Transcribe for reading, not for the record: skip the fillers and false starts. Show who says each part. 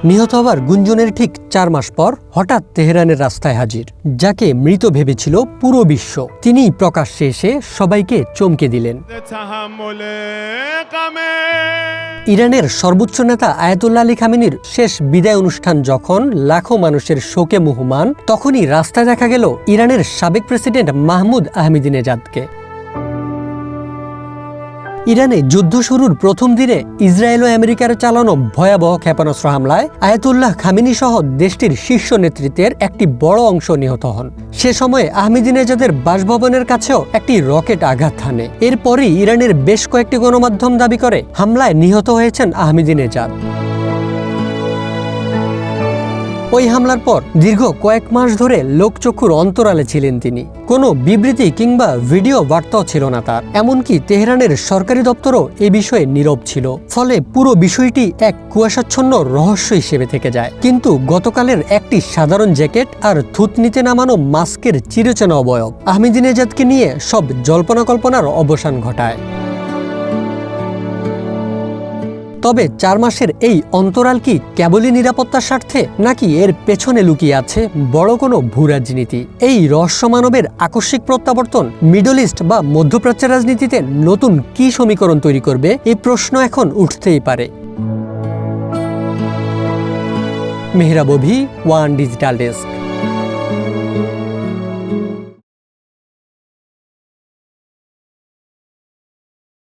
Speaker 1: নিহত হবার গুঞ্জনের ঠিক 4 মাস পর হঠাৎ তেহরানের রাস্তায় হাজির, যাকে মৃত ভেবেছিল পুরো বিশ্ব। তিনিই প্রকাশ্যে এসে সবাইকে চমকে দিলেন। ইরানের সর্বোচ্চ নেতা আয়াতুল্লাহ আলী খামেনির শেষ বিদায় অনুষ্ঠান যখন লাখো মানুষের শোকে মুহ্যমান, তখনই রাস্তায় দেখা গেল ইরানের সাবেক প্রেসিডেন্ট মাহমুদ আহমেদিনেজাদকে। ইরানে যুদ্ধ শুরুর প্রথম দিনে ইসরায়েল ও আমেরিকার চালানো ভয়াবহ ক্ষেপণাস্ত্র হামলায় আয়াতুল্লাহ খামেনি সহ দেশটির শীর্ষ নেতৃত্বের একটি বড় অংশ নিহত হন। সে সময়ে আহমেদিনেজাদের বাসভবনের কাছেও একটি রকেট আঘাত হানে। এরপরই ইরানের বেশ কয়েকটি গণমাধ্যম দাবি করে হামলায় নিহত হয়েছেন আহমেদিনেজাদ। ওই হামলার পর দীর্ঘ কয়েক মাস ধরে লোকচক্ষুর অন্তরালে ছিলেন তিনি। কোনো বিবৃতি কিংবা ভিডিও বার্তাও ছিল না তার। এমনকি তেহরানের সরকারি দপ্তরও এ বিষয়ে নীরব ছিল। ফলে পুরো বিষয়টি এক কুয়াশাচ্ছন্ন রহস্য হিসেবে থেকে যায়। কিন্তু গতকালের একটি সাধারণ জ্যাকেট আর থুতনিতে নামানো মাস্কের চিরচেনা অবয়ব আহমেদিনেজাদকে নিয়ে সব জল্পনা কল্পনার অবসান ঘটায়। তবে 4 মাসের এই অন্তরাল কি কেবলই নিরাপত্তার স্বার্থে, নাকি এর পেছনে লুকিয়ে আছে বড় কোনো ভূ রাজনীতি? এই রহস্য মানবের আকস্মিক প্রত্যাবর্তন মিডল ইস্ট বা মধ্যপ্রাচ্যের রাজনীতিতে নতুন কি সমীকরণ তৈরি করবে, এই প্রশ্ন এখন উঠতেই পারে। মেহরাব অভি, ওয়ান ডিজিটাল ডেস্ক।